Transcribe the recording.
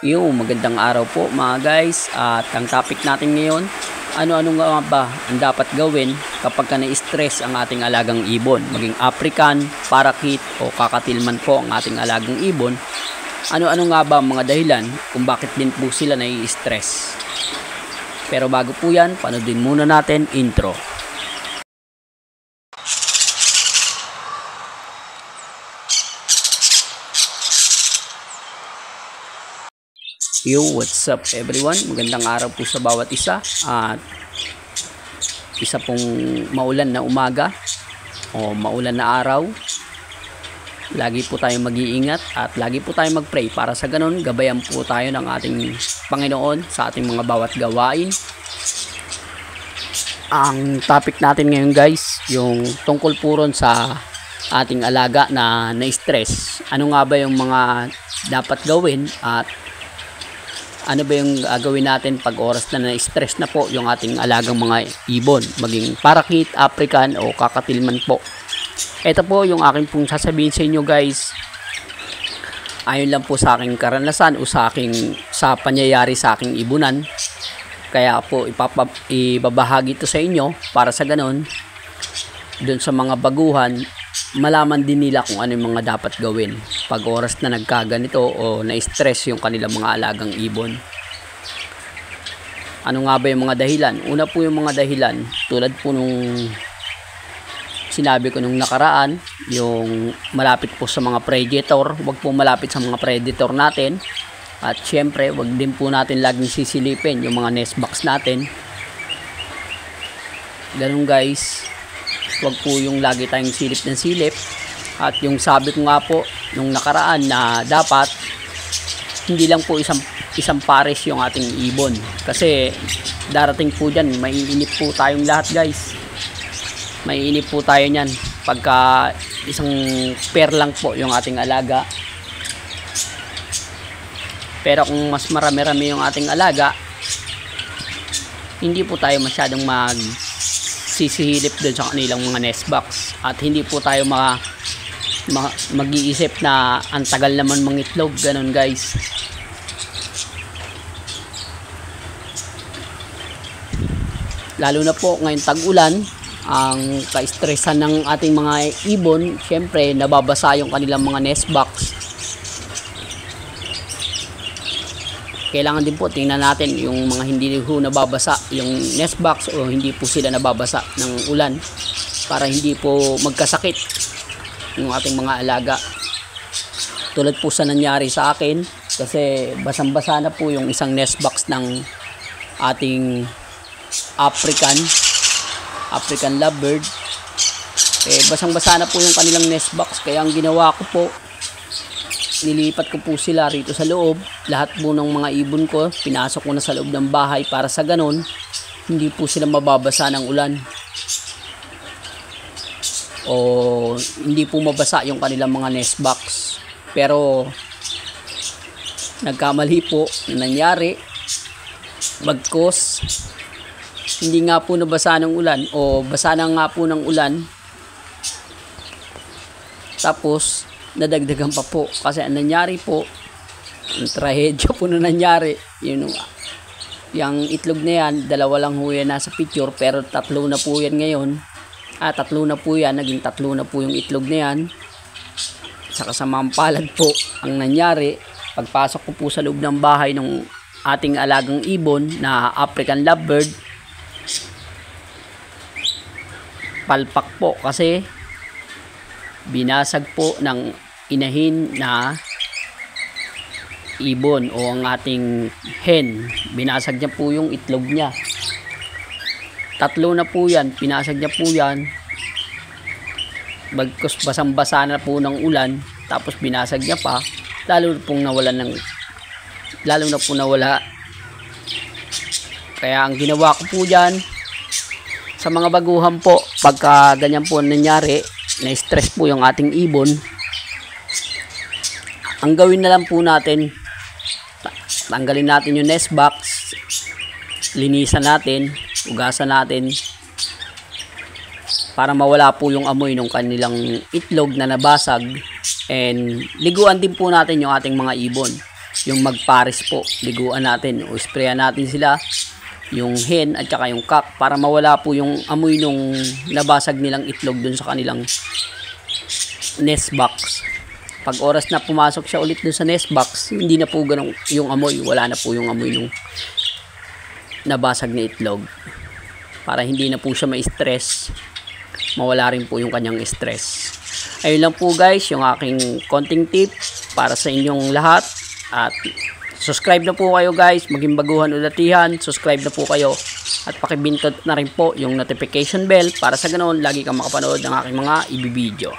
Magandang araw po mga guys. At ang topic natin ngayon, ano-ano nga ba ang dapat gawin kapag ka na-stress ang ating alagang ibon, maging African, Parakeet o Kakatil po ang ating alagang ibon. Ano-ano nga ba ang mga dahilan kung bakit din po sila nai-stress? Pero bago po yan, panoodin muna natin intro. What's up everyone? Magandang araw po sa bawat isa. At isa pong maulan na umaga o maulan na araw. Lagi po tayong mag-iingat at lagi po tayong mag-pray para sa ganun gabayan po tayo ng ating Panginoon sa ating mga bawat gawain. Ang topic natin ngayon guys, yung tungkol po ron sa ating alaga na na-stress. Ano nga ba yung mga dapat gawin at ano ba yung gagawin natin pag oras na na-stress na po yung ating alagang mga ibon, maging Parakeet, African o Kakatil po. Ito po yung akin pong sasabihin sa inyo guys, ayon lang po sa aking karanasan o sa pangyayari sa aking ibunan. Kaya po ibabahagi ito sa inyo para sa ganon dun sa mga baguhan, malaman din nila kung ano yung mga dapat gawin pag oras na nagkaganito o na-stress yung kanilang mga alagang ibon. Ano nga ba yung mga dahilan? Una po yung mga dahilan, tulad po nung sinabi ko nung nakaraan, yung malapit po sa mga predator. Huwag po malapit sa mga predator natin. At syempre, huwag din po natin laging sisilipin yung mga nest box natin. Ganun guys. Huwag po yung lagi tayong silip ng silip. At yung sabi ko nga po nung nakaraan na dapat hindi lang po isang pares yung ating ibon. Kasi darating po dyan, maiinip po tayong lahat guys. Maiinip po tayo nyan pagka isang pair lang po yung ating alaga. Pero kung mas marami-rami yung ating alaga, hindi po tayo masyadong sisihilip doon sa kanilang mga nest box at hindi po tayo mag-iisip na ang tagal naman mangitlog, ganun guys. Lalo na po ngayon tag-ulan, ang ka-stressan ng ating mga ibon, syempre nababasa yung kanilang mga nest box. Kailangan din po tingnan natin yung mga hindi po nababasa yung nest box o hindi po sila nababasa ng ulan para hindi po magkasakit yung ating mga alaga. Tulad po sa nangyari sa akin kasi basang-basa na po yung isang nest box ng ating African lovebird. Basang-basa na po yung kanilang nest box, kaya ang ginawa ko po, nilipat ko po sila rito sa loob. Lahat po ng mga ibon ko pinasok ko na sa loob ng bahay para sa ganon hindi po sila mababasa ng ulan o hindi po mabasa yung kanilang mga nest box. Pero nagkamali po na nangyari, bagkos hindi nga po nabasa ng ulan o basa na nga po ng ulan, tapos nadagdagan pa po kasi ang nangyari po, ang trahedya po na nangyari, yung itlog na yan, dalawa lang ho yan nasa picture pero tatlo na po yan ngayon. Tatlo na po yan, naging tatlo na po yung itlog na yan. Sa kasamang palad po ang nangyari, pagpasok ko po sa loob ng bahay ng ating alagang ibon na African lovebird, palpak po kasi binasag po ng inahin na ibon o ang ating hen. Binasag niya po yung itlog niya. Tatlo na po yan, pinasag niya po yan. Bagkus basang-basa na po ng ulan, tapos binasag niya pa, lalo na po nawala. Kaya ang ginawa ko po dyan sa mga baguhan po, pagka ganyan po nangyari, na-stress po yung ating ibon, ang gawin na lang po natin, tanggalin natin yung nest box, linisan natin, ugasan natin para mawala po yung amoy ng kanilang itlog na nabasag, and liguan din po natin yung ating mga ibon. yung magpares po. Liguan natin o sprayan natin sila, yung hen at saka yung cock, para mawala po yung amoy nung nabasag nilang itlog dun sa kanilang nest box. Pag oras na pumasok siya ulit dun sa nest box, hindi na po ganun yung amoy, wala na po yung amoy nung nabasag na itlog, para hindi na po siya ma-stress, mawala rin po yung kanyang stress. Ayun lang po guys yung aking konting tip para sa inyong lahat. At subscribe na po kayo guys, maging baguhan o datihan, subscribe na po kayo at pakibindot na rin po yung notification bell para sa ganoon lagi kang makapanood ng aking mga ibibideo.